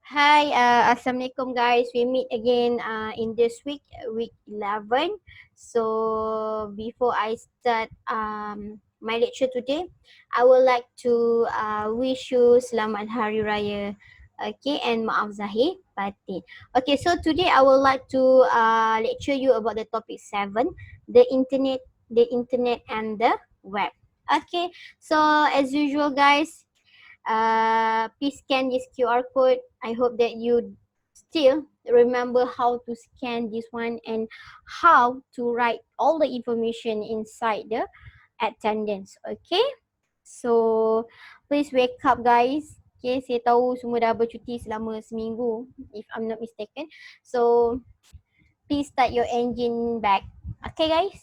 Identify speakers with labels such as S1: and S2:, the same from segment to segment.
S1: Hi, Assalamualaikum guys. We meet again in this week, week 11. So before I start my lecture today, I would like to wish you Selamat Hari Raya. Okay, and maaf zahir batin. Okay, so today I would like to lecture you about the topic 7, the internet and the web. Okay, so as usual guys, please scan this QR code. I hope that you still remember how to scan this one and how to write all the information inside the attendance. Okay, so please wake up guys. Okay, saya tahu semua dah bercuti selama seminggu if I'm not mistaken. So please start your engine back. Okay guys.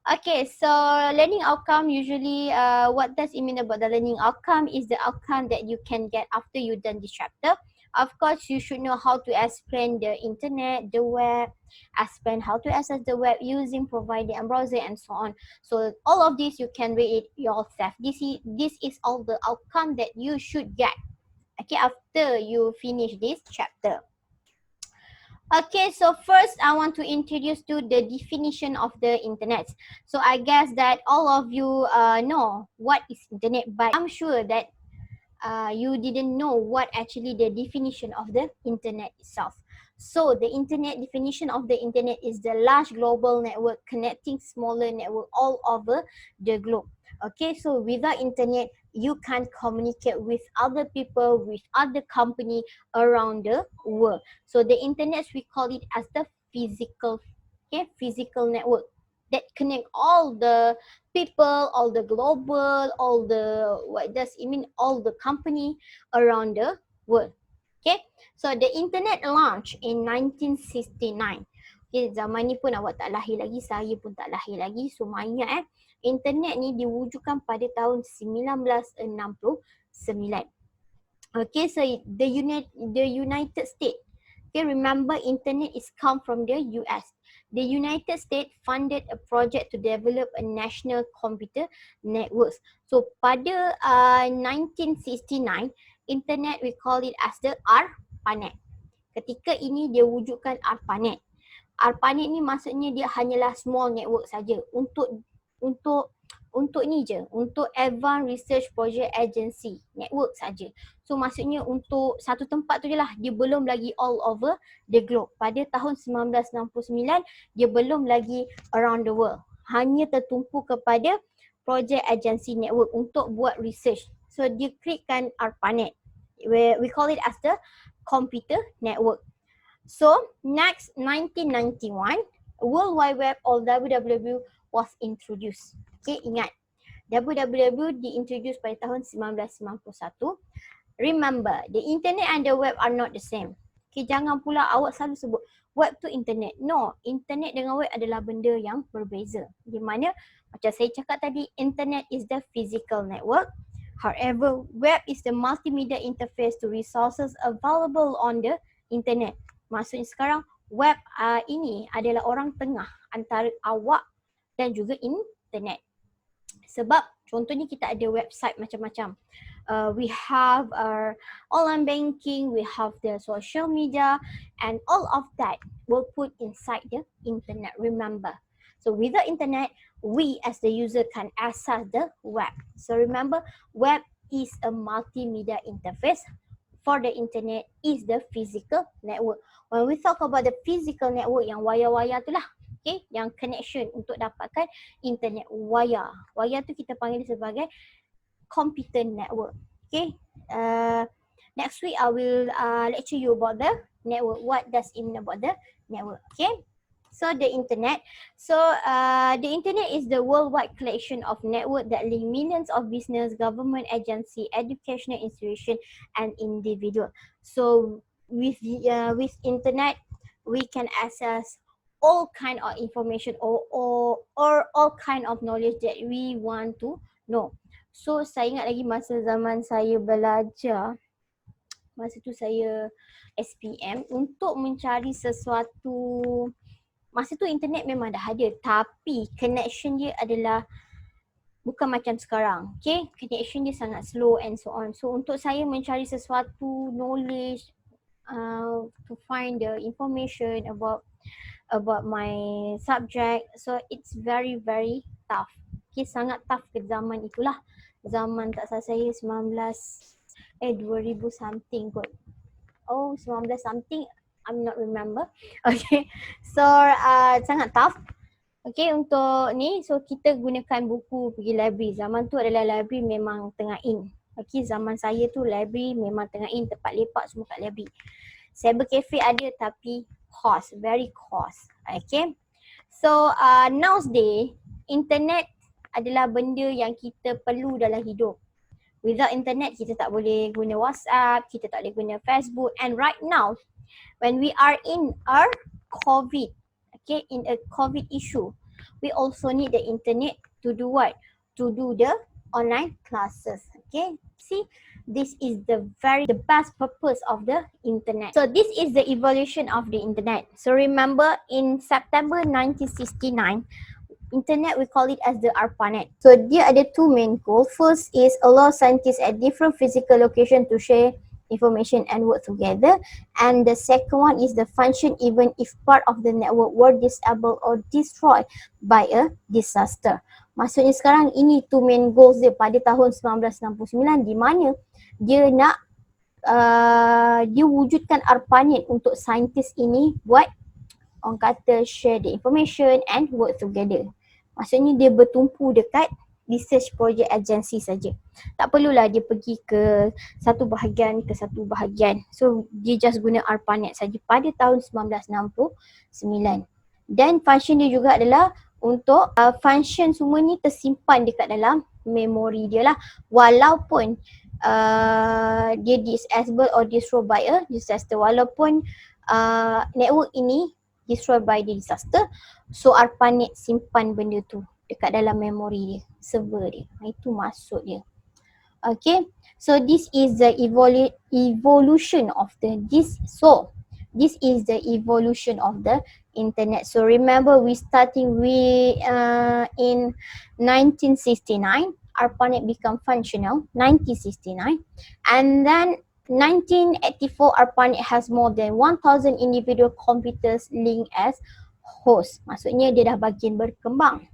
S1: Okay, so learning outcome usually, what does it mean about the learning outcome is the outcome that you can get after you done this chapter. Of course, you should know how to explain the internet, the web, explain how to access the web using provider and browser and so on. So all of this you can read it yourself. This is all the outcome that you should get. Okay, after you finish this chapter. Okay, so first I want to introduce to the definition of the internet. So I guess that all of you know what is internet, but I'm sure that you didn't know what actually the definition of the internet itself. So the internet definition of the internet is the large global network connecting smaller network all over the globe. Okay, so without internet, you can't communicate with other people, with other company around the world. So the internet, we call it as the physical network that connect all the people, all the global, all the, what does it mean, all the company around the world. Okay, so the internet launched in 1969. Okay, zaman ni pun awak tak lahir lagi, saya pun tak lahir lagi, so mayat internet ni diwujudkan pada tahun 1969. Okay, so the United States. Okay, remember internet is come from the US. The United States funded a project to develop a national computer networks. So pada 1969, internet we call it as the ARPANET. Ketika ini dia wujudkan ARPANET. ARPANET ni maksudnya dia hanyalah small network saja untuk ni je, untuk Advanced Research Project Agency network saja. So maksudnya untuk satu tempat tu je lah, dia belum lagi all over the globe. Pada tahun 1969 dia belum lagi around the world, hanya tertumpu kepada project agency network untuk buat research. So dia createkan ARPANET, we call it as the computer network. So next 1991 World Wide Web or WWW was introduced. Okay, ingat WWW diintroduce pada tahun 1991. Remember, the internet and the web are not the same. Okay, jangan pula awak selalu sebut web tu internet. No, internet dengan web adalah benda yang berbeza. Di mana macam saya cakap tadi, internet is the physical network. However, web is the multimedia interface to resources available on the internet. Maksudnya sekarang web ini adalah orang tengah antara awak dan juga internet. Sebab contohnya kita ada website macam-macam. We have our online banking, we have the social media, and all of that will put inside the internet, remember. So without internet, we as the user can access the web. So remember, web is a multimedia interface. For the internet is the physical network. When we talk about the physical network, yang wire-wire tu lah, okay, yang connection untuk dapatkan internet wire. Wire tu kita panggil sebagai computer network. Okay, next week I will lecture you about the network. What does it mean about the network? Okay, so the internet. So the internet is the worldwide collection of network that link millions of business, government agency, educational institution, and individual. So with internet, we can access all kind of information or all kind of knowledge that we want to know. So saya ingat lagi masa zaman saya belajar, masa tu saya SPM, untuk mencari sesuatu, masa tu internet memang dah ada, tapi connection dia adalah bukan macam sekarang. Okay, connection dia sangat slow and so on. So untuk saya mencari sesuatu knowledge, to find the information about my subject. So it's very very tough. Okay, sangat tough ke zaman itulah. Zaman tak salah saya 2000 something kot. Oh, 19 something, I'm not remember. Okay. So sangat tough. Okay, untuk ni, so kita gunakan buku pergi library. Zaman tu adalah library memang tengah in. Okay, zaman saya tu library memang tengah in, tempat lepak semua kat library. Cyber cafe ada tapi cost, very cost. Okay. So nowadays, internet adalah benda yang kita perlu dalam hidup. Without internet, kita tak boleh guna WhatsApp, kita tak boleh guna Facebook. And right now, when we are in our COVID, okay, in a COVID issue, we also need the internet to do what? To do the online classes. Okay, see, this is the best purpose of the internet. So this is the evolution of the internet. So remember, in September 1969, internet, we call it as the ARPANET. So dia ada two main goals. First is allow scientists at different physical location to share information and work together, and the second one is the function even if part of the network were disabled or destroyed by a disaster. Maksudnya sekarang ini two main goals dia pada tahun 1969, di mana dia nak dia wujudkan ARPANET untuk saintis ini buat orang kata share the information and work together. Maksudnya dia bertumpu dekat research project agency saja. Tak perlulah dia pergi ke satu bahagian ke satu bahagian. So dia just guna ARPANET saja pada tahun 1969. Dan function dia juga adalah untuk function semua ni tersimpan dekat dalam memori dia lah. Walaupun dia disabled or destroyed by a disaster. Walaupun network ini destroyed by the disaster, so ARPANET simpan benda tu dekat dalam memori dia, server dia. Itu maksud dia. Okay, so this is the evolution of this is the evolution of the internet. So remember, we starting with in 1969, ARPANET become functional 1969, and then 1984, ARPANET has more than 1,000 individual computers linked as host. Maksudnya dia dah bagian berkembang.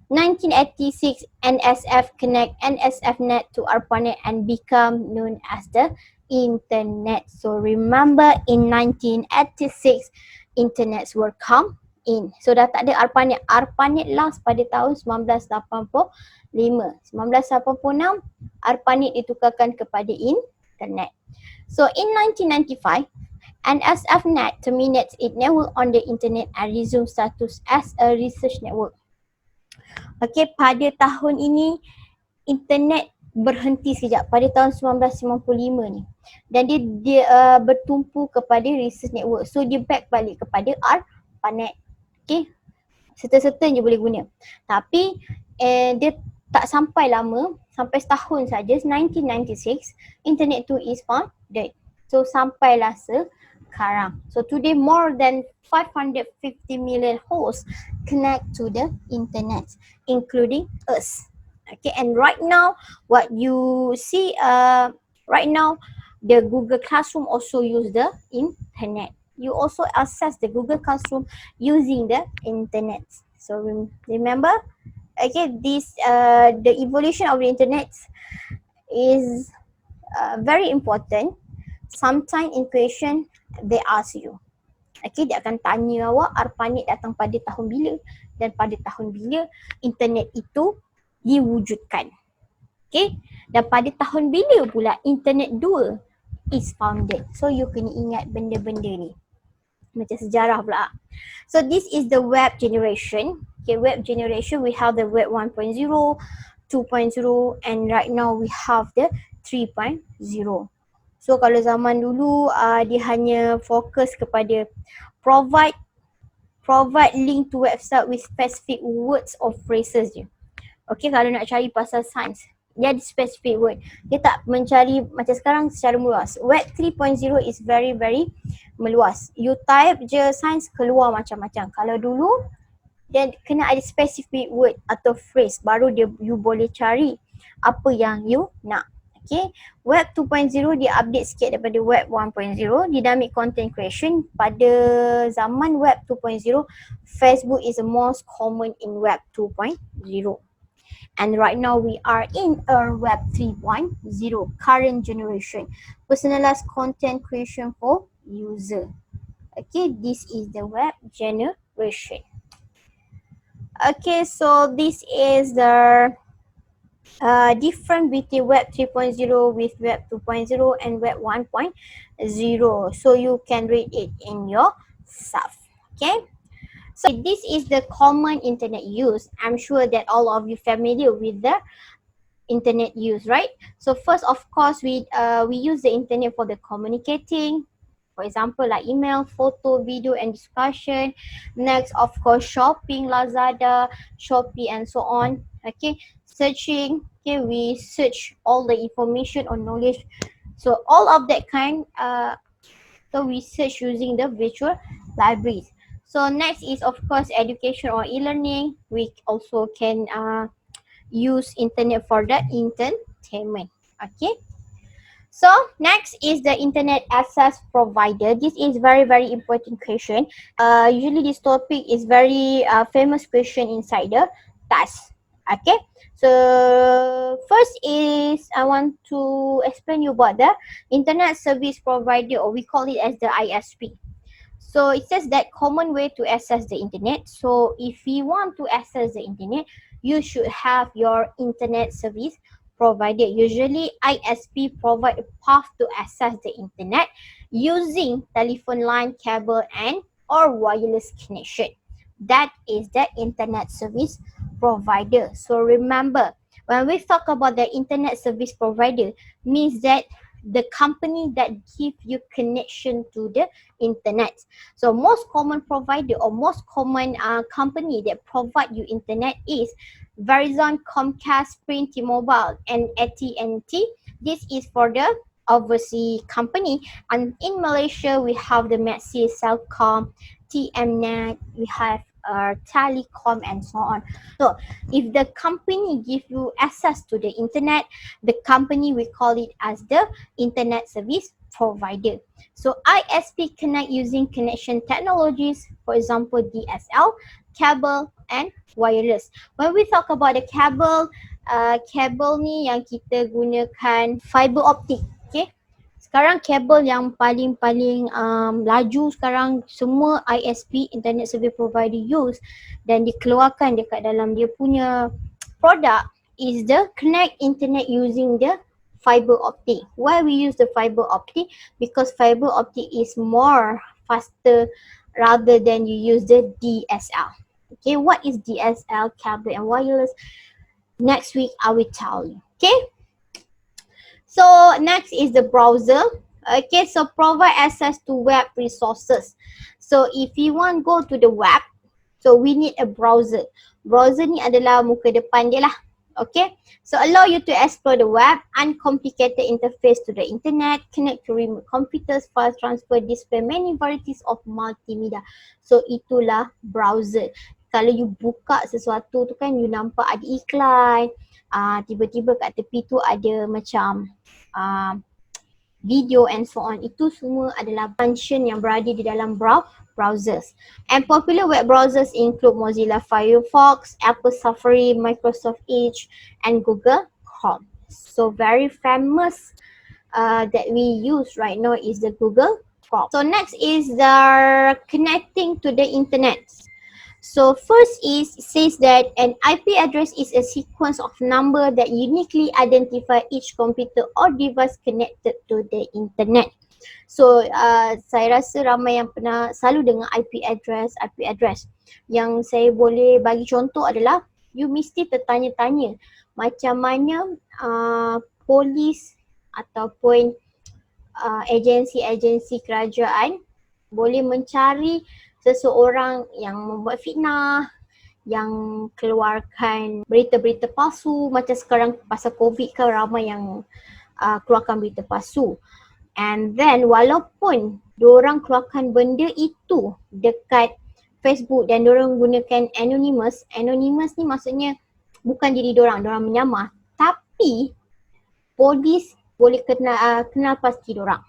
S1: 1986, NSF connect NSFnet to ARPANET and become known as the internet. So remember, in 1986, internets were come in. So dah tak ada ARPANET. ARPANET last pada tahun 1985. 1986, ARPANET ditukarkan kepada internet. So in 1995, NSFnet terminates its network on the internet and resumes status as a research network. Okay, pada tahun ini internet berhenti sekejap pada tahun 1995 ni. Dan dia bertumpu kepada research network. So dia back balik kepada ARPANET. Okay, serta-serta je boleh guna. Tapi dia tak sampai lama, sampai setahun saja, 1996, internet tu is founded. So sampailah sekarang. So today more than 550 million hosts connect to the internet, including us. Okay, and right now what you see right now, the Google Classroom also use the internet. You also access the Google Classroom using the internet. So remember, okay, this the evolution of the internet is very important. Sometimes in question they ask you, okay, dia akan tanya awak ARPANET datang pada tahun bila dan pada tahun bila internet itu diwujudkan. Okay, dan pada tahun bila pula internet 2 is founded. So you kena ingat benda-benda ni. Macam sejarah pula. So this is the web generation. Okay, web generation, we have the web 1.0, 2.0, and right now we have the 3.0. So kalau zaman dulu dia hanya fokus kepada provide link to website with specific words or phrases je. Okay, kalau nak cari pasal sains, dia ada specific word. Dia tak mencari macam sekarang secara meluas. Web 3.0 is very very meluas. You type je sains, keluar macam-macam. Kalau dulu dia kena ada specific word atau phrase, baru you boleh cari apa yang you nak. Okay, Web 2.0 dia update sikit daripada Web 1.0. Dynamic content creation pada zaman Web 2.0, Facebook is the most common in Web 2.0. And right now we are in a Web 3.0 current generation. Personalized content creation for user. Okay, this is the web generation. Okay, so this is the difference between Web 3.0 with Web 2.0 and Web 1.0. So you can read it in yourself. Okay. So this is the common internet use. I'm sure that all of you familiar with the internet use, right? So first, of course, we use the internet for the communicating. For example, like email, photo, video, and discussion. Next, of course, shopping, Lazada, Shopee, and so on. Okay, searching. Okay, we search all the information or knowledge. So all of that kind. So we search using the virtual libraries. So next is of course education or e-learning. We also can use internet for the entertainment. Okay. So next is the internet access provider. This is very important question. Usually this topic is very famous question inside the task. Okay. So first is I want to explain you about the internet service provider, or we call it as the ISP. So it says that common way to access the internet. So if you want to access the internet, you should have your internet service provider. Usually ISP provide a path to access the internet using telephone line, cable and or wireless connection. That is the internet service provider. So remember, when we talk about the internet service provider, means that the company that give you connection to the internet. So most common provider or most common company that provide you internet is Verizon, Comcast, Sprint, T-Mobile and AT&T. This is for the overseas company. And in Malaysia, we have the Maxi, Celcom, TMNet, we have Telecom and so on. So if the company give you access to the internet, the company we call it as the internet service provider. So ISP connect using connection technologies, for example DSL, cable and wireless. When we talk about the cable, cable ni yang kita gunakan fiber optic. Okay. Sekarang kabel yang paling laju sekarang semua ISP, internet service provider use dan dikeluarkan dekat dalam dia punya produk is the connect internet using the fiber optic. Why we use the fiber optic? Because fiber optic is more faster rather than you use the DSL. Okay, what is DSL, cable and wireless? Next week I will tell you. Okay. So next is the browser. Okay, so provide access to web resources. So if you want go to the web, so we need a browser. Browser ni adalah muka depan dia lah. Okay, so allow you to explore the web, uncomplicated interface to the internet, connect to remote computers, file transfer, display many varieties of multimedia. So itulah browser. Kalau you buka sesuatu tu kan you nampak ada iklan, tiba-tiba kat tepi tu ada macam video and so on. Itu semua adalah function yang berada di dalam browsers. And popular web browsers include Mozilla Firefox, Apple Safari, Microsoft Edge and Google Chrome. So very famous that we use right now is the Google Chrome. So next is the connecting to the internet. So first is, it says that an IP address is a sequence of number that uniquely identify each computer or device connected to the internet. So saya rasa ramai yang pernah selalu dengar IP address. Yang saya boleh bagi contoh adalah you mesti tertanya-tanya macam mana polis ataupun agensi-agensi kerajaan boleh mencari seseorang yang membuat fitnah, yang keluarkan berita-berita palsu. Macam sekarang pasal COVID kan ramai yang keluarkan berita palsu. And then walaupun diorang keluarkan benda itu dekat Facebook dan diorang gunakan anonymous ni maksudnya bukan diri diorang menyamar. Tapi polis boleh kenal pasti diorang.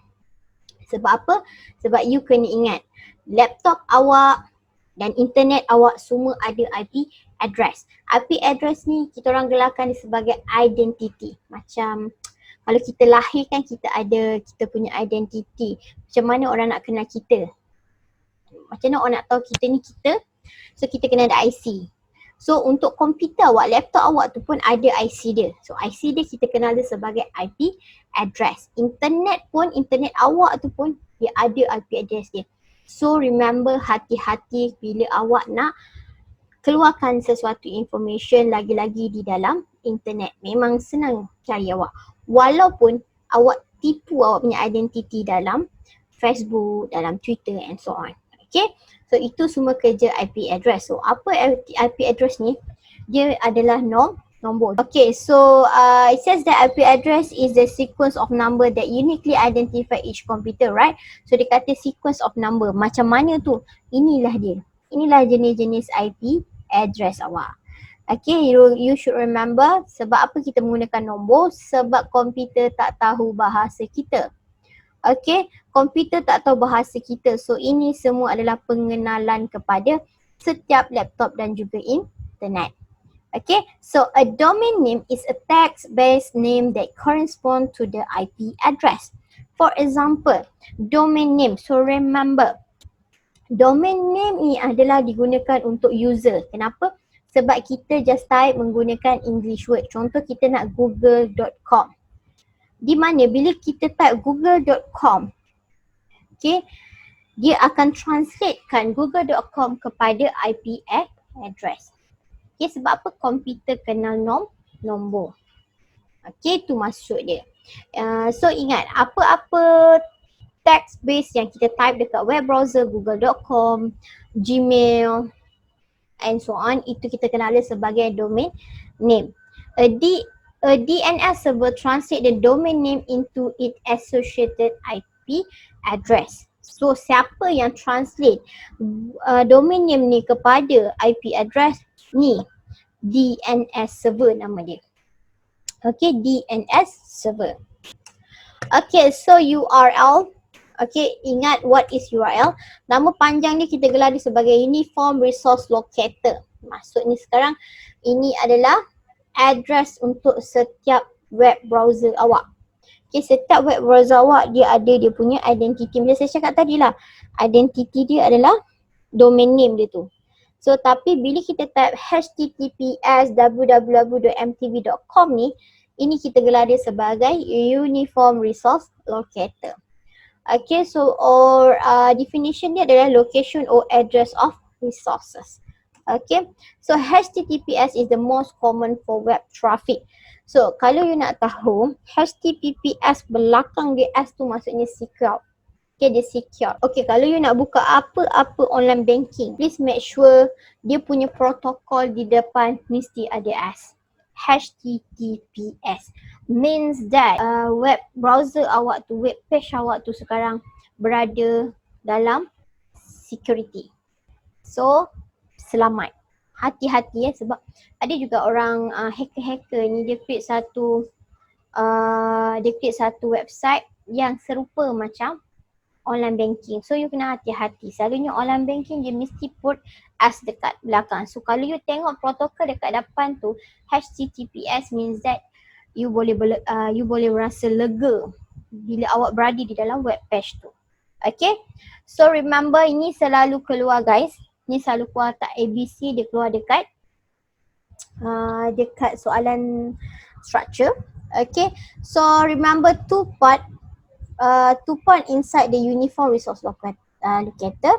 S1: Sebab apa? Sebab you kena ingat, laptop awak dan internet awak semua ada IP address. IP address ni kita orang gelarkan sebagai identity. Macam kalau kita lahir kan kita ada kita punya identity. Macam mana orang nak kenal kita? Macam mana orang nak tahu kita ni kita? So kita kena ada IC. So untuk komputer awak, laptop awak tu pun ada IC dia. So IC dia kita kenal dia sebagai IP address. Internet pun, internet awak tu pun dia ada IP address dia. So remember, hati-hati bila awak nak keluarkan sesuatu information lagi-lagi di dalam internet. Memang senang cari awak. Walaupun awak tipu awak punya identity dalam Facebook, dalam Twitter and so on. Okay, so itu semua kerja IP address. So apa IP address ni? Dia adalah nombor. Okay, so it says that IP address is the sequence of number that uniquely identify each computer, right? So dia kata sequence of number. Macam mana tu? Inilah dia. Inilah jenis-jenis IP address awak. Okay, you should remember sebab apa kita menggunakan nombor? Sebab komputer tak tahu bahasa kita. Okay, komputer tak tahu bahasa kita. So ini semua adalah pengenalan kepada setiap laptop dan juga internet. Okay, so a domain name is a text-based name that correspond to the IP address. For example, domain name. So remember, domain name ni adalah digunakan untuk user. Kenapa? Sebab kita just type menggunakan English word. Contoh kita nak google.com. Di mana bila kita type google.com, okay, dia akan translatekan google.com kepada IP address. Okay, sebab apa? Komputer kenal nombor. Okay, itu maksud dia. So ingat, apa-apa text base yang kita type dekat web browser, google.com, Gmail and so on, itu kita kenal sebagai domain name. A DNS server translate the domain name into its associated IP address. So siapa yang translate domain name ni kepada IP address ni? DNS server nama dia. Okay, DNS server. Okay, so URL. Okay, ingat what is URL. Nama panjang dia kita gelar dia sebagai Uniform Resource Locator. Maksudnya sekarang ini adalah address untuk setiap web browser awak. Okay, setiap web browser awak dia ada dia punya identity. Bila saya cakap tadi lah, identity dia adalah domain name dia tu. So tapi bila kita type https www.mtv.com ni, ini kita gelar dia sebagai Uniform Resource Locator. Okay, so definition dia adalah location or address of resources. Okay, so HTTPS is the most common for web traffic. So kalau you nak tahu, HTTPS belakang dia S tu maksudnya secure. Okay, dia secure. Okay, kalau you nak buka apa-apa online banking, please make sure dia punya protokol di depan mesti ada S. HTTPS means that web browser awak tu, web page awak tu sekarang berada dalam security. So selamat. Hati-hati sebab ada juga orang hacker-hacker ni dia create satu website yang serupa macam online banking. So you kena hati-hati. Selalunya online banking dia mesti put as dekat belakang. So kalau you tengok protokol dekat depan tu HTTPS means that you boleh rasa lega bila awak berada di dalam web page tu. Okay. So remember ini selalu keluar guys. Ni selalu keluar tak ABC, dia keluar dekat soalan structure. Okay, so remember two part inside the Uniform Resource Locator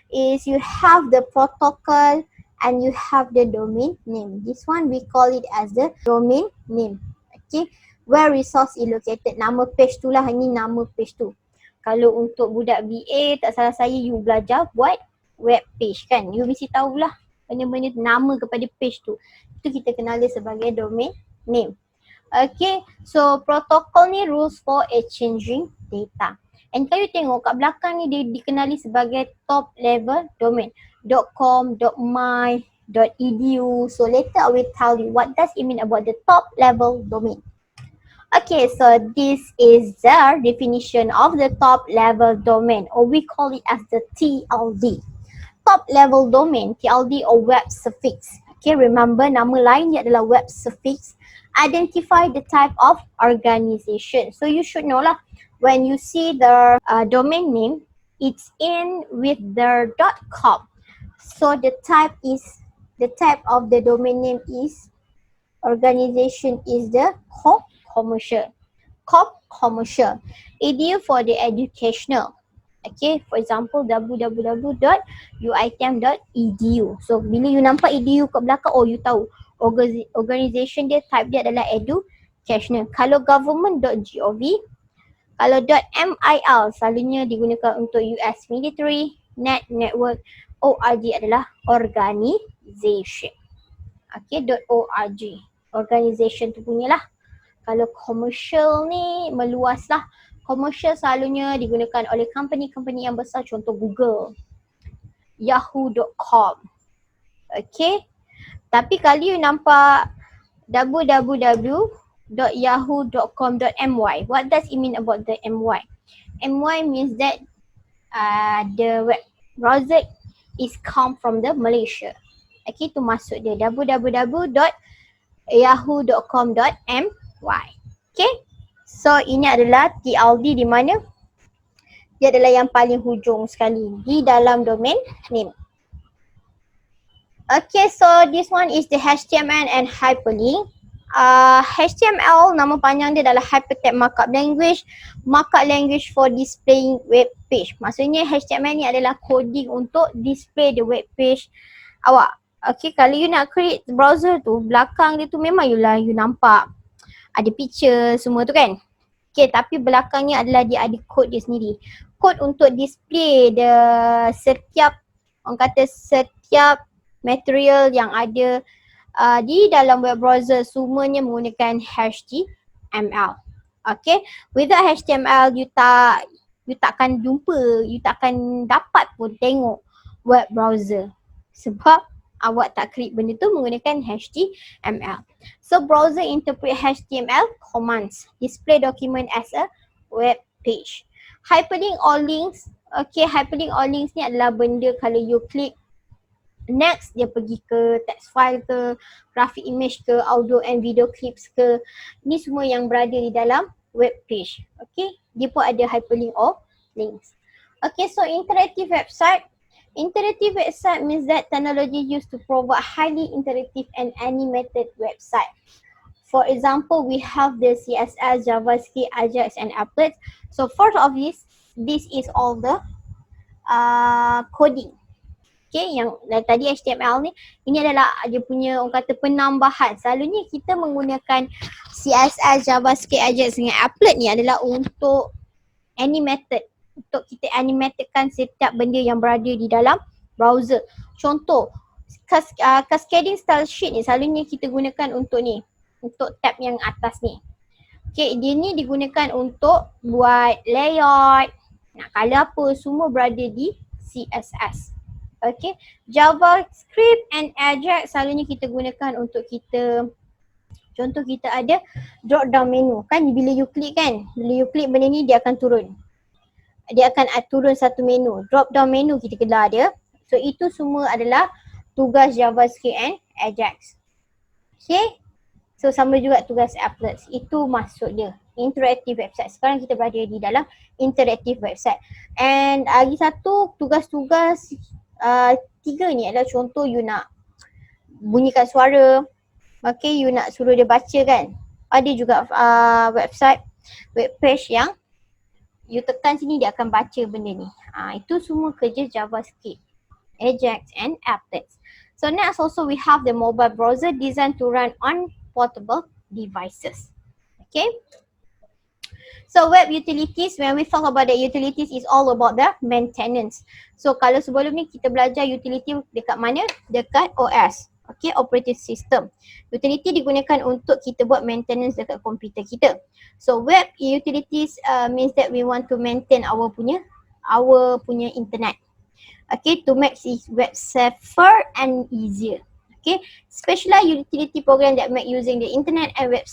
S1: is you have the protocol and you have the domain name. This one we call it as the domain name. Okay, where resource is located. Nama page tu lah, ini nama page tu. Kalau untuk budak BA, tak salah saya you belajar buat web page kan, you mesti tahulah benda-benda nama kepada page tu. Itu kita kenal dia sebagai domain name. Okay, so protokol ni rules for exchanging data. And kalau you tengok kat belakang ni dia dikenali sebagai top level domain. .com, .my, .edu. So later I will tell you what does it mean about the top level domain. Okay, so this is the definition of the top level domain, or we call it as the TLD. Top level domain, TLD or web suffix. Okay, remember nama lain dia adalah web suffix. Identify the type of organization. So you should know lah, when you see the domain name, it's in with the .com. So the type of the domain name is, organization is the commercial. Commercial. Edu for the educational. Okay, for example www.uitm.edu. So bila you nampak edu kat belakang, oh you tahu organization dia, type dia adalah educational. Kalau government.gov, kalau .mil selalunya digunakan untuk US military, network, org adalah organisation. Okay, .org, organisation tu punyalah. Kalau commercial ni meluas lah. Commercial selalunya digunakan oleh company-company yang besar, contoh Google, yahoo.com. Okay. Tapi kalau you nampak www.yahoo.com.my, what does it mean about the my? My means that the web browser is come from the Malaysia. Okay, itu maksud dia, www.yahoo.com.my. Okay, so ini adalah TLD, di mana dia adalah yang paling hujung sekali di dalam domain name. Okay, so this one is the HTML and hyperlink. HTML nama panjang dia adalah Hypertext Markup Language, markup language for displaying web page. Maksudnya HTML ni adalah coding untuk display the web page awak. Okay, kalau you nak create browser tu, belakang dia tu memang you nampak ada picture semua tu kan. Okay, tapi belakangnya adalah dia ada code dia sendiri. Code untuk display setiap material yang ada di dalam web browser, semuanya menggunakan HTML. Okay, without HTML you takkan jumpa, you takkan dapat pun tengok web browser, sebab awak tak create benda tu menggunakan HTML. So browser interpret HTML commands, display document as a web page. Hyperlink or links. Okay, hyperlink or links ni adalah benda kalau you klik next, dia pergi ke text file ke, graphic image ke, audio and video clips ke. Ni semua yang berada di dalam web page. Okay, dia pun ada hyperlink or links. Okay, so interactive website. Interactive website means that technology used to provide highly interactive and animated website. For example, we have the CSS, JavaScript, Ajax and applets. So first of this is all the coding. Okay, yang tadi HTML ni, ini adalah dia punya orang kata penambahan. Selalunya kita menggunakan CSS, JavaScript, Ajax dengan applet ni adalah untuk animated, untuk kita animatekan setiap benda yang berada di dalam browser. Contoh, cascading style sheet ni selalunya kita gunakan untuk ni, untuk tab yang atas ni. Okay, dia ni digunakan untuk buat layout, nak color apa, semua berada di CSS. Okay, JavaScript and Ajax selalunya kita gunakan untuk kita, contoh kita ada drop down menu kan, bila you klik kan, bila you klik benda ni dia akan turun. Dia akan turun satu menu, drop down menu kita kelar dia. So itu semua adalah tugas JavaScript and Ajax. Okay, so sama juga tugas applets. Itu maksud dia, interactive website. Sekarang kita berada di dalam interactive website. And lagi satu tugas-tugas tiga ni adalah contoh you nak bunyikan suara. Okay, you nak suruh dia baca kan. Ada juga website, web page yang you tekan sini dia akan baca benda ni. Itu semua kerja JavaScript, Ajax and applets. So next also we have the mobile browser designed to run on portable devices. Okay. So web utilities, when we talk about the utilities, is all about the maintenance. So kalau sebelum ni kita belajar utility dekat mana? Dekat OS. Okay, operating system. Utility digunakan untuk kita buat maintenance dekat komputer kita. So web utilities means that we want to maintain our punya internet. Okay, to make this web safer and easier. Okay, specialized utility program that make using the internet and web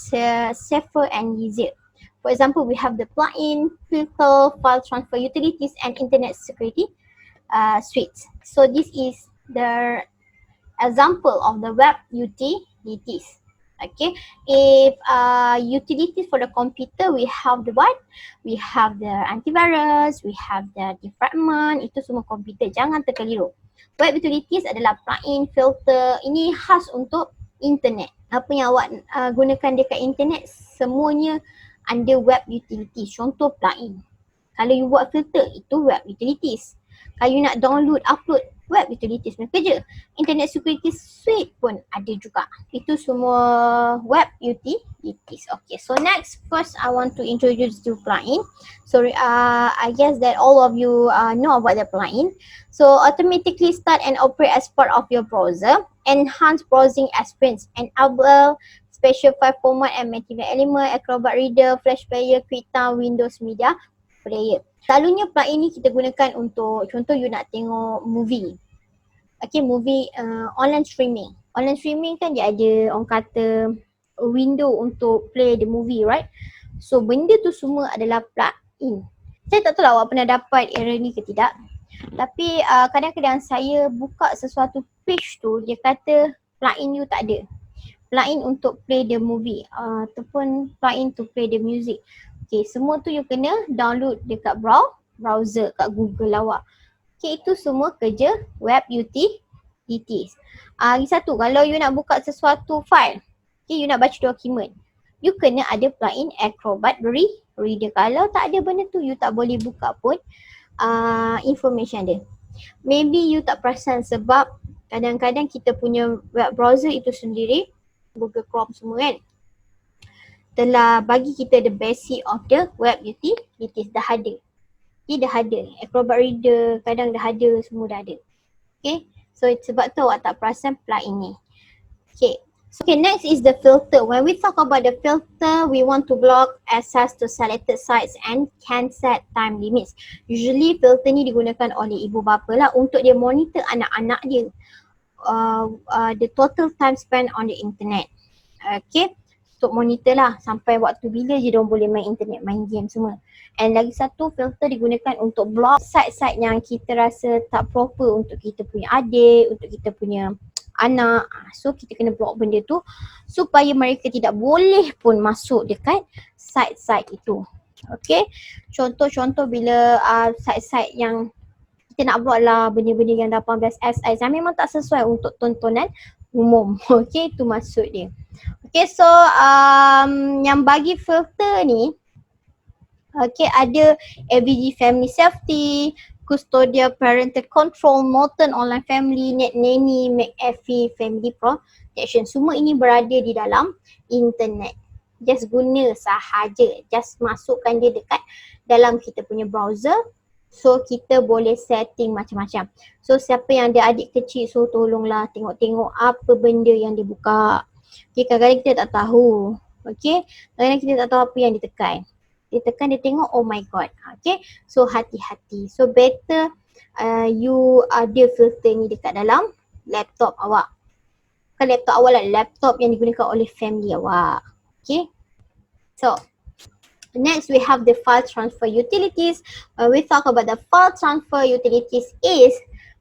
S1: safer and easier. For example, we have the plugin, filter, file transfer utilities, and internet security suites. So this is the example of the web utilities. Okay, if utilities for the computer, we have the what? We have the antivirus, we have the defragment, itu semua komputer, jangan terkeliru. Web utilities adalah plugin, filter, ini khas untuk internet. Apa yang awak gunakan dekat internet, semuanya under web utilities. Contoh plugin. Kalau you buat filter, itu web utilities. Kalau you nak download, upload, web utilities punya kerja. Internet security suite pun ada juga. Itu semua web utilities. Okay, so next, first I want to introduce to plugin. So I guess that all of you know about the plugin. So automatically start and operate as part of your browser. Enhance browsing experience. Enable special file format and material element, Acrobat Reader, Flash Player, QuickTime, Windows Media Player. Selalunya plugin ni kita gunakan untuk, contoh you nak tengok movie. Okay, movie online streaming. Online streaming kan dia ada orang kata window untuk play the movie, right? So benda tu semua adalah plugin. Saya tak tahu lah awak pernah dapat error ni ke tidak. Tapi kadang-kadang saya buka sesuatu page tu, dia kata plugin you tak ada. Plugin untuk play the movie ataupun plugin to play the music. Okay, semua tu you kena download dekat browser kat Google awak. Okay, itu semua kerja web utilities. Lagi satu, kalau you nak buka sesuatu file, okay, you nak baca dokumen, you kena ada plugin Acrobat Reader. Kalau tak ada benda tu, you tak boleh buka pun information dia. Maybe you tak perasan sebab kadang-kadang kita punya web browser itu sendiri, Google Chrome semua kan, telah bagi kita the basic of the web utilities, dah ada. Okay, dah ada. Acrobat Reader kadang dah ada, semua dah ada. Okay, so sebab tu awak tak perasan plugin ni. Okay, so next is the filter. When we talk about the filter, we want to block access to selected sites and can set time limits. Usually filter ni digunakan oleh ibu bapa lah untuk dia monitor anak-anak dia. The total time spent on the internet. Okay, untuk monitor lah sampai waktu bila je diorang boleh main internet, main game semua. And lagi satu, filter digunakan untuk block site-site yang kita rasa tak proper untuk kita punya adik, untuk kita punya anak. So kita kena block benda tu supaya mereka tidak boleh pun masuk dekat site-site itu. Okay, contoh-contoh bila site-site yang kita nak block lah benda-benda yang 18 SI yang memang tak sesuai untuk tontonan umum. Okay, itu maksud dia. Okay, so yang bagi filter ni, okay, ada AVG Family Safety, Custodial Parental Control, Norton Online Family, Net Nanny, McAfee Family Protection. Semua ini berada di dalam internet. Just guna sahaja. Just masukkan dia dekat dalam kita punya browser. So kita boleh setting macam-macam. So siapa yang ada adik kecil, so tolonglah tengok-tengok apa benda yang dibuka. Okay, kadang-kadang kita tak tahu. Okay, kadang-kadang kita tak tahu apa yang ditekan. Dia tekan, dia tengok, oh my god. Okay, so hati-hati. So better you ada filter ni dekat dalam laptop awak. Bukan laptop awak lah, laptop yang digunakan oleh family awak. Okay, so next we have the file transfer utilities. We talk about the file transfer utilities is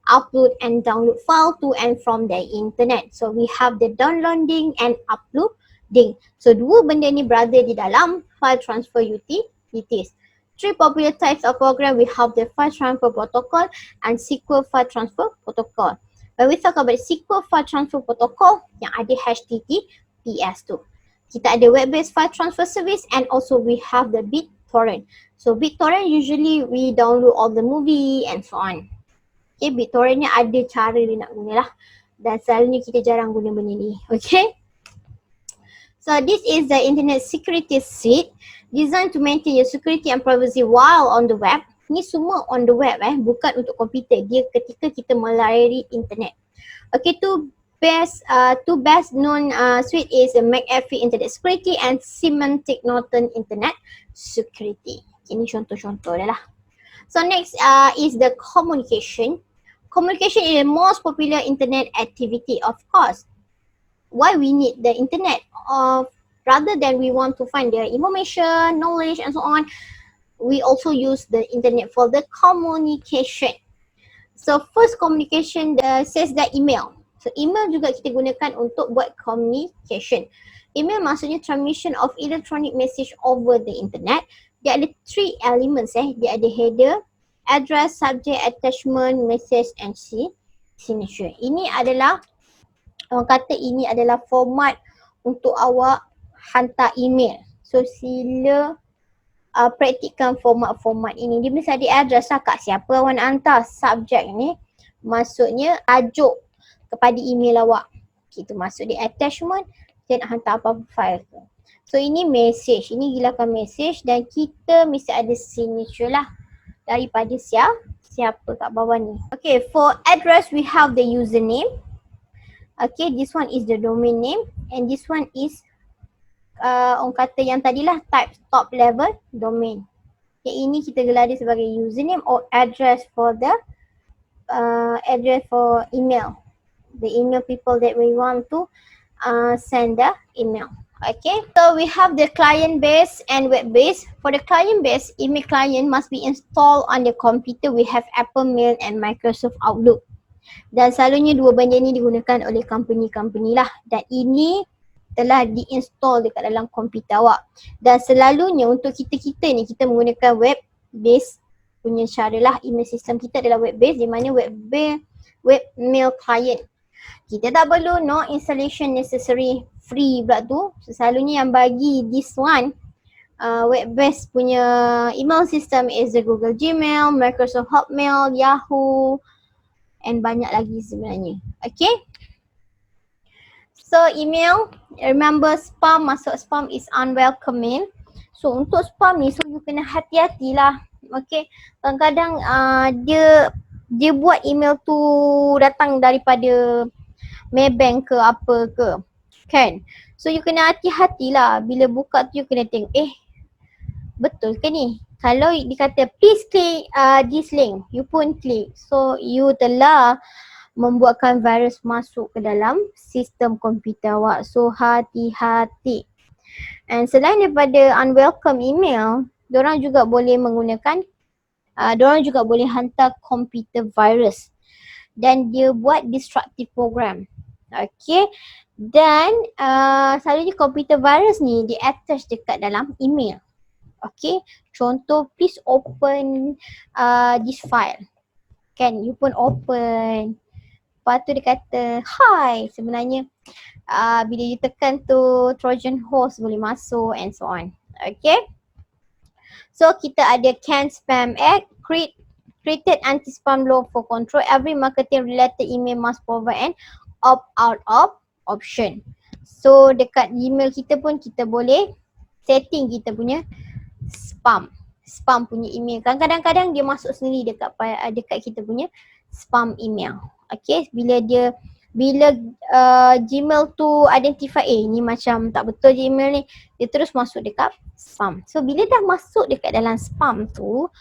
S1: upload and download file to and from the internet. So we have the downloading and uploading. So dua benda ni berada di dalam file transfer utilities. Three popular types of program, we have the file transfer protocol and SQL file transfer protocol. When we talk about SQL file transfer protocol, yang ada HTTPS tu. Kita ada web-based file transfer service and also we have the BitTorrent. So BitTorrent usually we download all the movie and so on. Okay, BitTorrent ni ada cara dia nak guna lah. Dan selalunya kita jarang guna benda ni. Okay. So this is the Internet Security Suite designed to maintain your security and privacy while on the web. Ni semua on the web bukan untuk komputer. Dia ketika kita melayari internet. Okay, two best known suite is the McAfee Internet Security and Semantic Norton Internet Security. Okay, ni contoh-contoh dah lah. So next is the communication. Communication is the most popular internet activity, of course. why we need the internet. Rather than we want to find the information, knowledge and so on, we also use the internet for the communication. So first communication says that email. So email juga kita gunakan untuk buat communication. Email maksudnya transmission of electronic message over the internet. Dia ada 3 elements Dia ada header, address, subject, attachment, message and signature. Ini adalah, orang kata ini adalah format untuk awak hantar email. So sila praktikkan format-format ini. Dia mesti ada address lah, kat siapa awak nak hantar. Subject ni maksudnya tajuk kepada email awak. Kita masuk di attachment, kita nak hantar apa-apa file tu. So ini message, ini gilakan message dan kita mesti ada signature lah daripada siapa kat bawah ni. Okay, for address we have the username. Okay, this one is the domain name and this one is orang kata yang tadilah type top level domain. Okay, ini kita gelar dia sebagai username or address for the address for email. The email people that we want to send the email. Okay, so we have the client base and web base. For the client base, email client must be installed on the computer. We have Apple Mail and Microsoft Outlook. Dan selalunya dua benda ni digunakan oleh company-company lah. Dan ini telah diinstall dekat dalam komputer awak. Dan selalunya untuk kita ni, kita menggunakan web base punya cara lah. Email system kita adalah web base, di mana web mail client. Kita tak perlu no installation necessary, free pula tu. So, selalunya yang bagi this one web base punya email system is the Google Gmail, Microsoft Hotmail, Yahoo and banyak lagi sebenarnya. Okay. So email, remember spam, masuk spam is unwelcome mail. So untuk spam ni, so you kena hati-hatilah. Okay, kadang-kadang dia buat email tu datang daripada Maybank ke apa ke, kan? So you kena hati-hatilah bila buka tu, you kena tengok betul ke ni? Kalau dikata please click this link, you pun klik. So you telah membuatkan virus masuk ke dalam sistem komputer awak. So hati-hati. And selain daripada unwelcome email, diorang juga boleh menggunakan, diorang juga boleh hantar computer virus. Dan dia buat destructive program. Okay. Dan selalunya computer virus ni di attach dekat dalam email. Okay. Contoh, please open this file. Kan, you pun open. Lepas tu dia kata hi. Sebenarnya bila you tekan tu, Trojan horse boleh masuk and so on. Okay. So kita ada Can Spam Act, created anti-spam law for control. Every marketing related email must provide an opt-out of option. So dekat email kita pun kita boleh setting kita punya spam punya email. Kadang-kadang dia masuk sendiri dekat kita punya spam email. Okay, bila Gmail tu identify ni macam tak betul je email ni, dia terus masuk dekat spam. So bila dah masuk dekat dalam spam tu,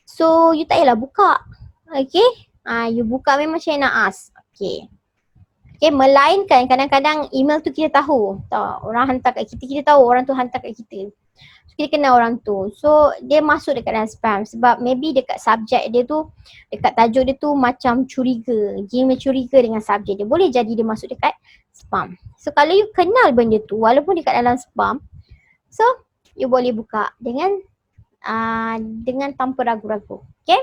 S1: so you tak payahlah buka. Okay, you buka memang saya nak ask. Okay, melainkan kadang-kadang email tu kita tahu, orang hantar kat kita, kita tahu orang tu hantar kat kita. So, kita kenal orang tu. So dia masuk dekat dalam spam sebab maybe dekat subjek dia tu, dekat tajuk dia tu macam curiga. Gmail curiga dengan subjek dia. Boleh jadi dia masuk dekat spam. So kalau you kenal benda tu walaupun dekat dalam spam, so you boleh buka dengan tanpa ragu-ragu. Okay.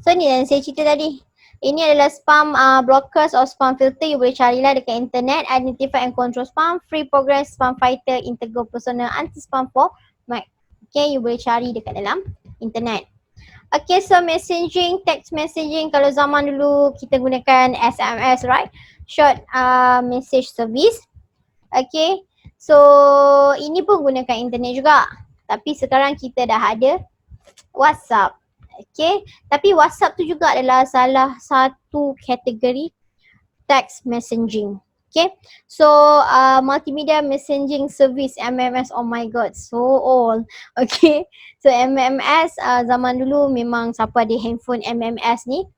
S1: So ni yang saya cerita tadi. Ini adalah spam blockers or spam filter. You boleh carilah dekat internet. Identify and control spam. Free program spam fighter. Integral personal anti-spam for Mac. Okay, you boleh cari dekat dalam internet. Okay, so messaging, text messaging. Kalau zaman dulu kita gunakan SMS, right? Short message service. Okay, so ini pun gunakan internet juga. Tapi sekarang kita dah ada WhatsApp. Okay, tapi WhatsApp tu juga adalah salah satu kategori text messaging. Okay, so multimedia messaging service MMS, oh my god, so old. Okay, so MMS zaman dulu memang siapa ada handphone MMS ni,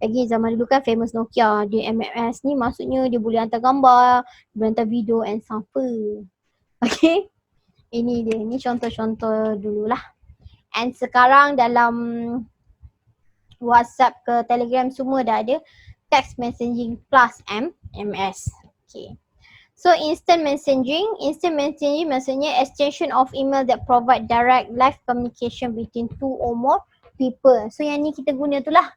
S1: Lagi zaman dulu kan famous Nokia, dia MMS ni maksudnya dia boleh hantar gambar, boleh hantar video and sample. Okay, ini dia, ni contoh-contoh dululah. And sekarang dalam WhatsApp ke Telegram semua dah ada text messaging plus MS. Okay. So instant messaging maksudnya extension of email that provide direct live communication between two or more people. So yang ni kita guna tu lah.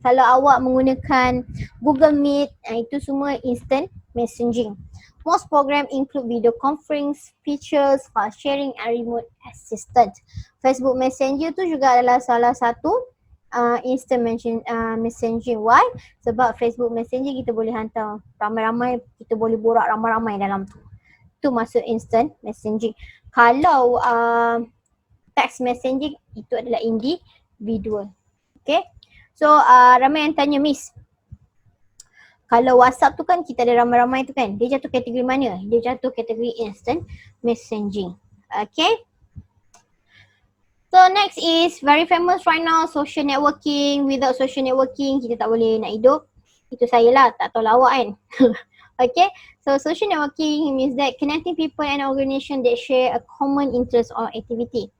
S1: Kalau awak menggunakan Google Meet, itu semua instant messaging. Most program include video conference, features, file sharing and remote assistant. Facebook Messenger tu juga adalah salah satu instant messaging. Why? Sebab Facebook Messenger kita boleh hantar ramai-ramai, kita boleh borak ramai-ramai dalam tu. Itu maksud instant messaging. Kalau text messaging itu adalah individual. Okay. So ramai yang tanya, Miss, kalau WhatsApp tu kan kita ada ramai-ramai tu kan, dia jatuh kategori mana? Dia jatuh kategori instant messaging. Okay. So next is very famous right now, social networking. Without social networking, kita tak boleh nak hidup. Itu saya lah, tak tahu awak kan. Okay, so social networking means that connecting people and organization that share a common interest or activity.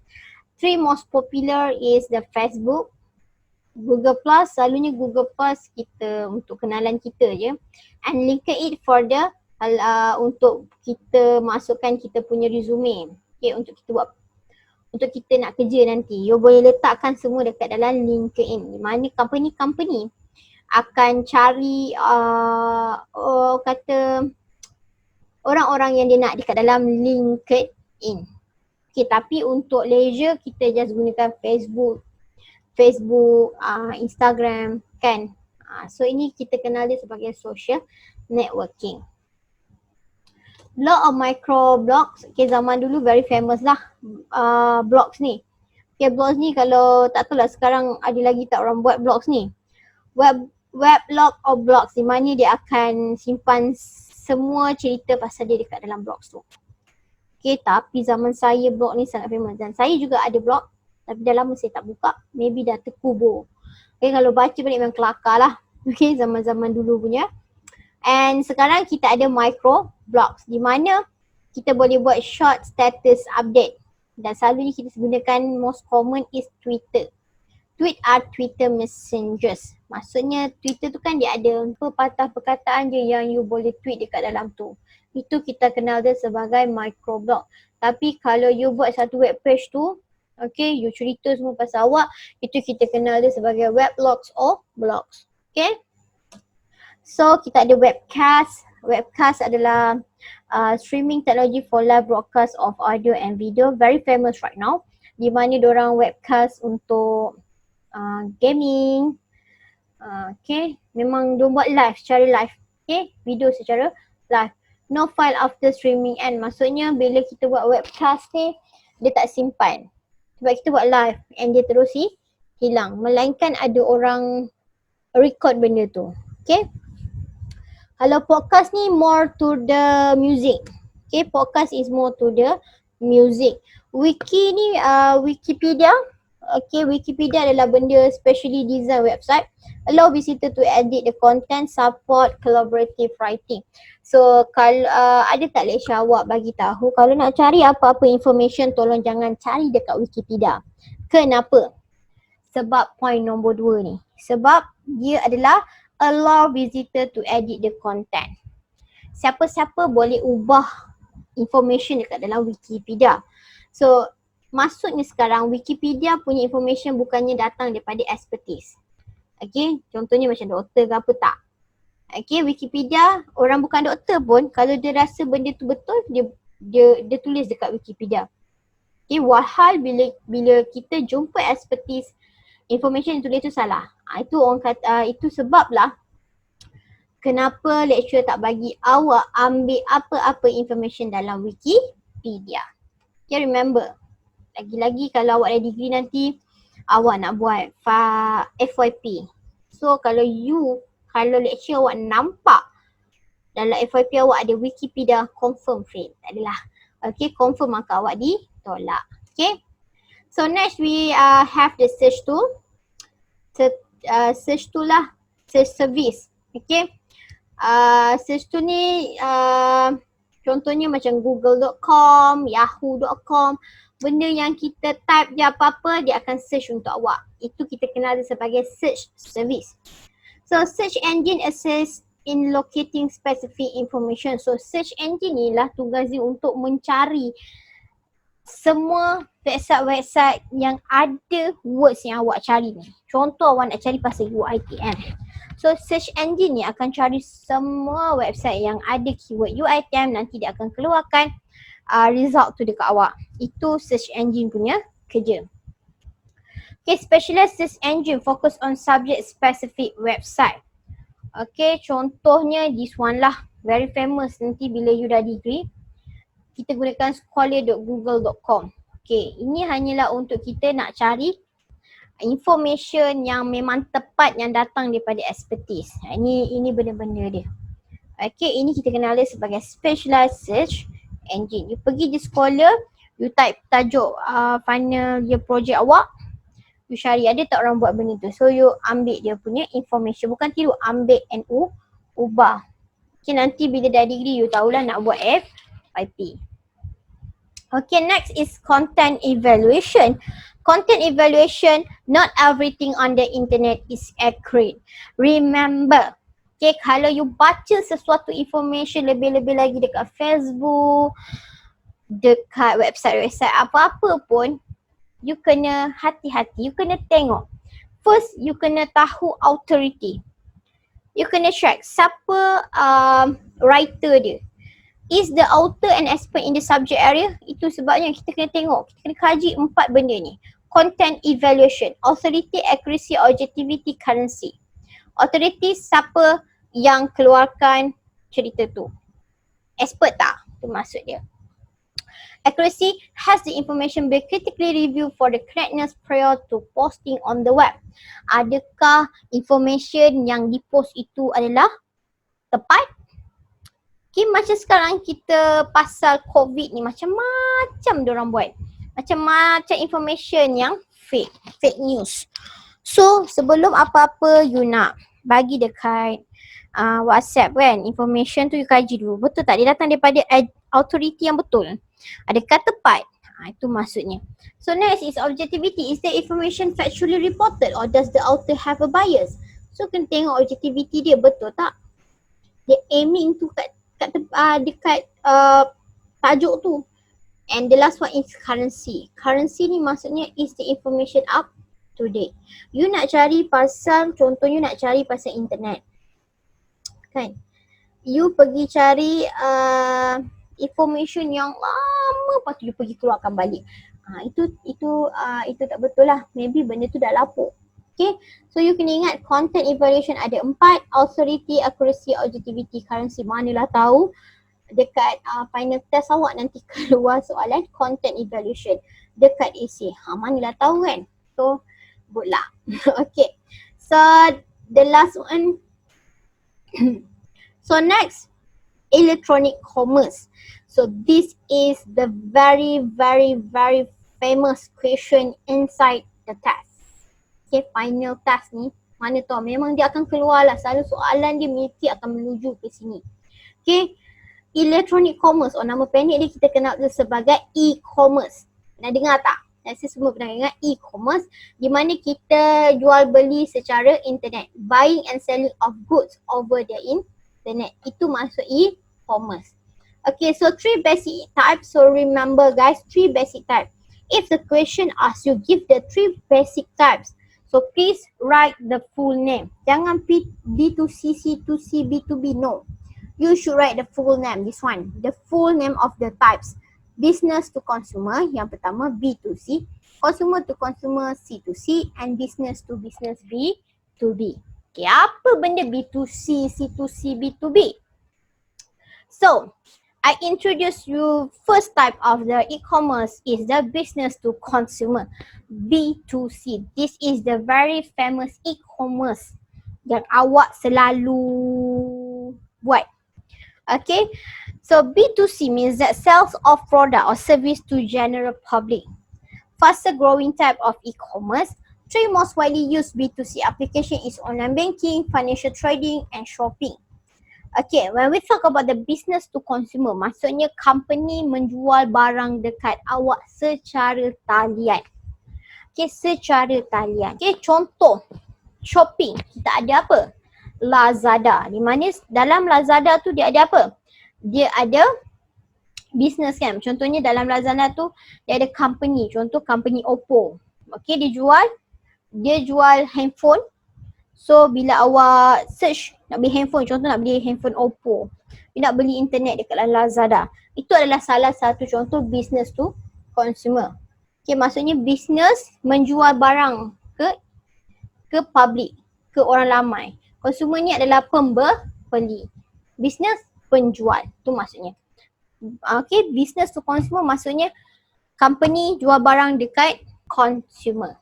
S1: Three most popular is the Facebook, Google Plus, selalunya Google Plus kita untuk kenalan kita je, and LinkedIn for the untuk kita masukkan kita punya resume. Okay, untuk kita nak kerja nanti, you boleh letakkan semua dekat dalam LinkedIn, di mana company akan cari kata orang-orang yang dia nak dekat dalam LinkedIn. Okay, tapi untuk leisure kita just gunakan Facebook, Instagram kan. So ini kita kenal dia sebagai social networking. Blog of micro blogs. Okay, zaman dulu very famous lah blogs ni. Okay, blogs ni kalau tak tahu lah sekarang ada lagi tak orang buat blogs ni. Weblog of blogs, di mana dia akan simpan semua cerita pasal dia dekat dalam blogs tu. Okay, tapi zaman saya blog ni sangat famous dan saya juga ada blog tapi dah lama saya tak buka, maybe dah terkubur. Okay, kalau baca balik memang kelakar lah. Okay, zaman-zaman dulu punya. And sekarang kita ada micro blogs di mana kita boleh buat short status update. Dan selalunya kita gunakan most common is Twitter. Tweet are Twitter messengers. Maksudnya Twitter tu kan dia ada patah perkataan je yang you boleh tweet dekat dalam tu. Itu kita kenal dia sebagai microblog. Tapi kalau you buat satu web page tu, okay, you cerita semua pasal awak, itu kita kenal dia sebagai weblogs or blogs. Okay. So kita ada webcast. Webcast adalah streaming technology for live broadcast of audio and video. Very famous right now. Di mana diorang webcast untuk gaming. Okay. Memang diorang buat live, secara live. Okay. Video secara live. No file after streaming end. Maksudnya bila kita buat webcast ni, dia tak simpan. Sebab kita buat live and dia terus hilang. Melainkan ada orang record benda tu. Okay. Kalau podcast ni more to the music. Okay, podcast is more to the music. Wiki ni Wikipedia. Okay, Wikipedia adalah benda specially design website. Allow visitor to edit the content, support collaborative writing. So kalau ada tak lecture awak bagi tahu kalau nak cari apa-apa information tolong jangan cari dekat Wikipedia. Kenapa? Sebab point nombor 2 ni. Sebab dia adalah allow visitor to edit the content. Siapa-siapa boleh ubah information dekat dalam Wikipedia. So maksudnya sekarang Wikipedia punya information bukannya datang daripada expertise. Okay, contohnya macam doktor ke apa tak. Okay, Wikipedia orang bukan doktor pun kalau dia rasa benda tu betul dia tulis dekat Wikipedia. Okay, walhal bila kita jumpa expertise, information yang tulis tu salah. Itu orang kata itu sebablah kenapa lecturer tak bagi awak ambil apa-apa information dalam Wikipedia. Okay, remember. Lagi-lagi kalau awak ada degree nanti awak nak buat FYP. So kalau lecturer awak nampak dalam FYP awak ada Wikipedia, confirm fail. Tak adalah. Okay, confirm maka awak ditolak. Okay. So next we have the search tool. search tu lah, search service. Okay. Search tu ni contohnya macam google.com, yahoo.com. Benda yang kita type je apa-apa, dia akan search untuk awak. Itu kita kenal sebagai search service. So search engine assists in locating specific information. So search engine ni lah tugas dia untuk mencari semua website-website yang ada words yang awak cari ni. Contoh awak nak cari pasal UiTM. So search engine ni akan cari semua website yang ada keyword UiTM, nanti dia akan keluarkan result tu dekat awak. Itu search engine punya kerja. Okay, specialized search engine focus on subject specific website. Okay, contohnya this one lah, very famous nanti bila you dah degree. Kita gunakan scholar.google.com. Okay, ini hanyalah untuk kita nak cari information yang memang tepat yang datang daripada expertise. Ini benda-benda dia. Okay, ini kita kenal dia sebagai specialized search engine. You pergi di Scholar, you type tajuk final year project awak, you cari ada tak orang buat benda tu. So you ambil dia punya information, bukan tiru, ambil and ubah. Okay, nanti bila dah degree you tahulah nak buat FYP. Okay, next is content evaluation. Content evaluation, not everything on the internet is accurate. Remember, okay, kalau you baca sesuatu information lebih-lebih lagi dekat Facebook, dekat website-website apa-apa pun, you kena hati-hati, you kena tengok. First, you kena tahu authority. You kena check siapa writer dia. Is the author an expert in the subject area? Itu sebabnya kita kena tengok, kita kena kaji 4 benda ni. Content evaluation, authority, accuracy, objectivity, currency. Authority, siapa yang keluarkan cerita tu? Expert tak? Itu maksud dia. Accuracy, has the information been critically reviewed for the correctness prior to posting on the web? Adakah information yang dipost itu adalah tepat? Okay, macam sekarang kita pasal COVID ni, macam-macam diorang buat. Macam-macam information yang fake news. So sebelum apa-apa you nak bagi dekat WhatsApp kan, information tu you kaji dulu. Betul tak? Dia datang daripada authority yang betul. Adakah tepat? Itu maksudnya. So next is objectivity. Is the information factually reported or does the author have a bias? So kena tengok objectivity dia betul tak? Dia aiming tu dekat tajuk tu. And the last one is currency. Currency ni maksudnya is the information up to date. You nak cari pasal, contohnya nak cari pasal internet. Kan? You pergi cari information yang lama, lepas tu you pergi keluarkan balik. Itu tak betul lah. Maybe benda tu dah lapuk. Okay, so you kena ingat content evaluation ada 4, authority, accuracy, objectivity, currency. Manalah tahu dekat final test awak nanti keluar soalan content evaluation dekat essay. Manalah tahu kan. So, good lah. Okay, so the last one. So next, electronic commerce. So this is the very famous question inside the test. Okay, final task ni, mana tahu memang dia akan keluar lah, selalu soalan dia mesti akan menuju ke sini. Okay, electronic commerce, nama pendek dia kita kenal dia sebagai e-commerce. Pernah dengar tak? Saya semua pernah dengar e-commerce, di mana kita jual beli secara internet, buying and selling of goods over the internet. Itu maksud e-commerce. Okay, so 3 basic types. So remember guys, 3 basic types. If the question asks you, give the 3 basic types. So please write the full name. Jangan B2C, C2C, B2B, no. You should write the full name, this one. The full name of the types. Business to consumer, yang pertama B2C. Consumer to consumer, C2C. And business to business, B2B. Okay, apa benda B2C, C2C, B2B? So, I introduce you first type of the e-commerce is the business to consumer, B2C. This is the very famous e-commerce yang awak selalu buat. Okay, so B2C means that sales of product or service to general public. Faster growing type of e-commerce, Three most widely used B2C application is online banking, financial trading and shopping. Okay, when we talk about the business to consumer, maksudnya company menjual barang dekat awak secara talian. Okay, secara talian. Okay, contoh shopping, kita ada apa? Lazada. Di mana dalam Lazada tu dia ada apa? Dia ada business kan. Contohnya dalam Lazada tu dia ada company. Contoh company Oppo. Okay, dia jual handphone. So bila awak search nak beli handphone, contoh nak beli handphone Oppo, dia nak beli internet dekat dalam Lazada. Itu adalah salah satu contoh business to consumer. Okay, maksudnya business menjual barang ke public, ke orang ramai. Consumer ni adalah pembeli. Business penjual, tu maksudnya. Okay, business to consumer maksudnya company jual barang dekat consumer.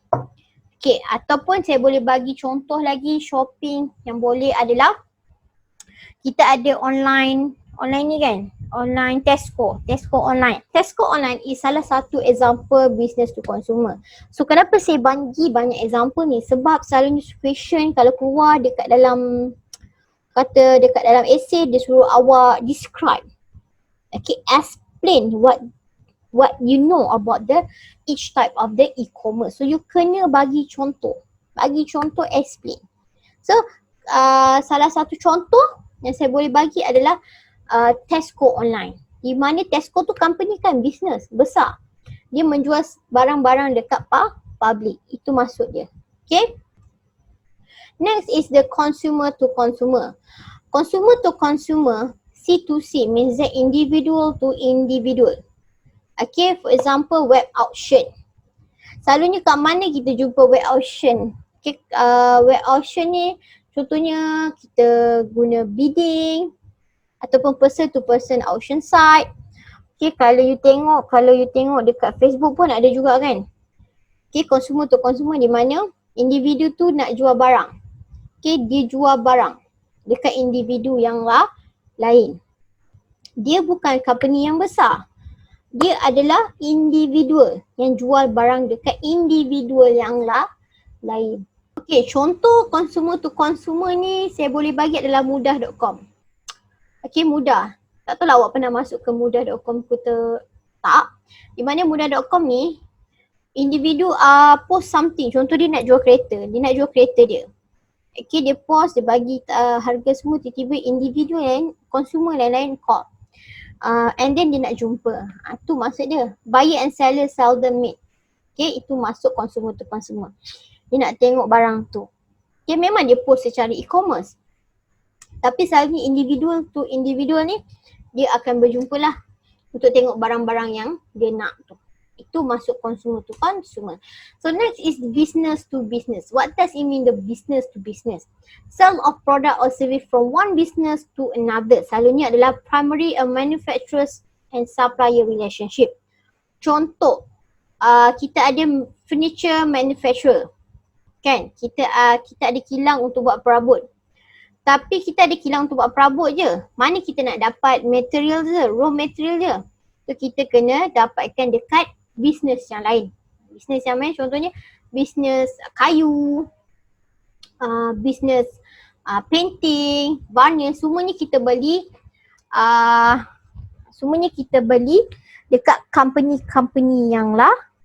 S1: Okay, ataupun saya boleh bagi contoh lagi shopping yang boleh adalah kita ada online ni kan, online Tesco online. Tesco online is salah satu example business to consumer. So kenapa saya bagi banyak example ni? Sebab selalunya question kalau keluar dekat dalam essay dia suruh awak describe. Okay, explain what you know about each type of the e-commerce. So you kena bagi contoh, explain. So salah satu contoh yang saya boleh bagi adalah Tesco online. Di mana Tesco tu company kan, business besar. Dia menjual barang-barang dekat public. Itu maksud dia. Okay. Next is the consumer to consumer. Consumer to consumer, C2C means that individual to individual. Okay, for example web auction. Selalunya kat mana kita jumpa web auction? Okay, web auction ni contohnya kita guna bidding ataupun person to person auction site. Okay, kalau you tengok dekat Facebook pun ada juga kan. Okay, consumer to consumer di mana individu tu nak jual barang. Okay, dia jual barang dekat individu yang lain. Dia bukan company yang besar. Dia adalah individual yang jual barang dekat individual yang lain. Okay, contoh consumer to consumer ni saya boleh bagi adalah mudah.com. Okay, mudah. Tak tahu lah awak pernah masuk ke mudah.com ke tak. Di mana mudah.com ni individu post something. Contoh dia nak jual kereta. Dia. Okay, dia post, dia bagi harga semua, tiba-tiba individu yang consumer lain-lain call. And then dia nak jumpa. Tu maksud dia. Buyer and seller seldom meet. Okay, itu masuk consumer to consumer. Dia nak tengok barang tu. Okay, memang dia post secara e-commerce. Tapi selalunya individual to individual ni, dia akan berjumpa lah untuk tengok barang-barang yang dia nak tu. Itu masuk consumer to consumer. So next is business to business. What does it mean the business to business? Sale of product or service from one business to another. Selalunya adalah primary a manufacturers and supplier relationship. Contoh, kita ada furniture manufacturer. Kan? Kita ada kilang untuk buat perabot. Tapi kita ada kilang untuk buat perabot je. Mana kita nak dapat material je, raw material je. So kita kena dapatkan dekat bisnes yang lain. Bisnes yang lain contohnya bisnes kayu, bisnes painting, varnish, semuanya kita beli dekat company-company yang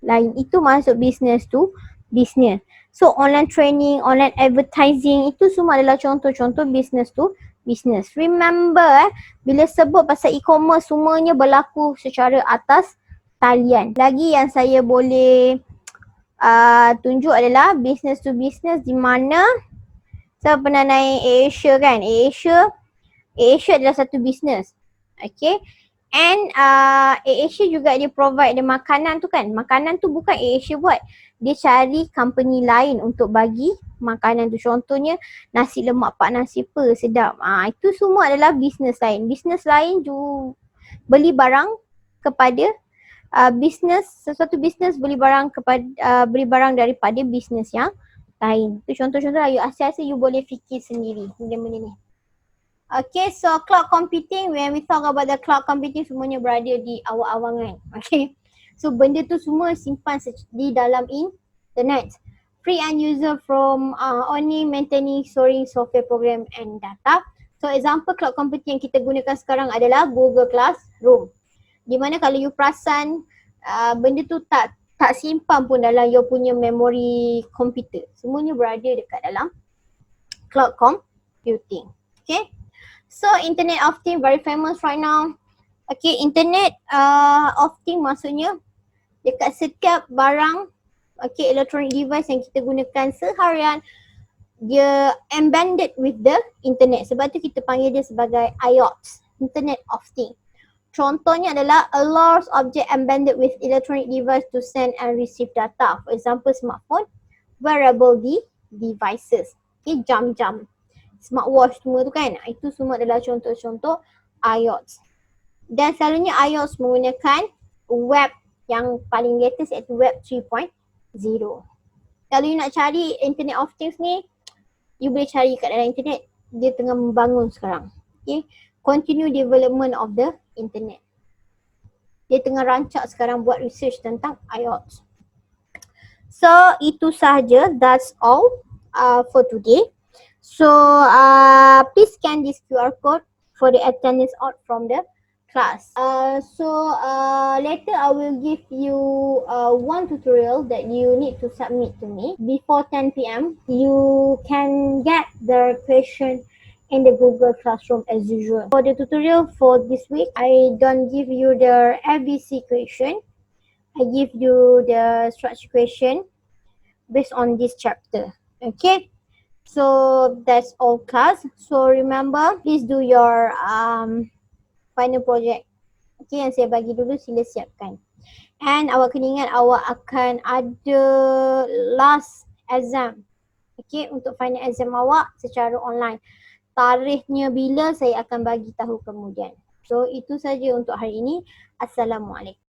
S1: lain. Itu masuk business to business. So online training, online advertising itu semua adalah contoh-contoh business to business. Remember bila sebut pasal e-commerce semuanya berlaku secara atas talian. Lagi yang saya boleh tunjuk adalah business to business di mana saya pernah naik AirAsia kan. AirAsia adalah satu business. Okay. And AirAsia juga dia provide dia makanan tu kan. Makanan tu bukan AirAsia buat. Dia cari company lain untuk bagi makanan tu. Contohnya nasi lemak Pak Nasiper sedap. Itu semua adalah business lain. Business lain beli barang kepada sesuatu business beli barang daripada business yang lain. Itu contoh-contoh lah. You asal-asal you boleh fikir sendiri benda-benda ni. Okay, so cloud computing, when we talk about the cloud computing semuanya berada di awal-awal kan. Okay. So benda tu semua simpan di dalam internet. free end user from only maintaining, storing software program and data. So example cloud computing yang kita gunakan sekarang adalah Google Classroom. Di mana kalau you perasan benda tu tak simpan pun dalam you punya memory komputer. Semuanya berada dekat dalam cloud computing. Okay. So Internet of Things very famous right now. Okay, Internet of Things maksudnya dekat setiap barang, okay, electronic device yang kita gunakan seharian, dia embedded with the internet. Sebab tu kita panggil dia sebagai IoT, Internet of Things. Contohnya adalah a large object embedded with electronic device to send and receive data. For example, smartphone, wearable devices. Okay, jam-jam, smartwatch semua tu kan. Itu semua adalah contoh-contoh IoT. Dan selalunya IoT menggunakan web yang paling latest iaitu web 3.0. Kalau you nak cari Internet of Things ni, you boleh cari kat dalam internet. Dia tengah membangun sekarang. Okay. Continue development of the internet. Dia tengah rancak sekarang buat research tentang IoT. So itu sahaja. That's all for today. So please scan this QR code for the attendance out from the class. Later I will give you one tutorial that you need to submit to me before 10 p.m. You can get the question in the Google Classroom as usual. For the tutorial for this week, I don't give you the ABC question. I give you the structure question based on this chapter. Okay. So that's all class. So remember, please do your final project. Okay, yang saya bagi dulu sila siapkan. And awak kena ingat awak akan ada last exam. Okay, untuk final exam awak secara online. Tarikhnya bila saya akan bagi tahu kemudian. So itu saja untuk hari ini. Assalamualaikum.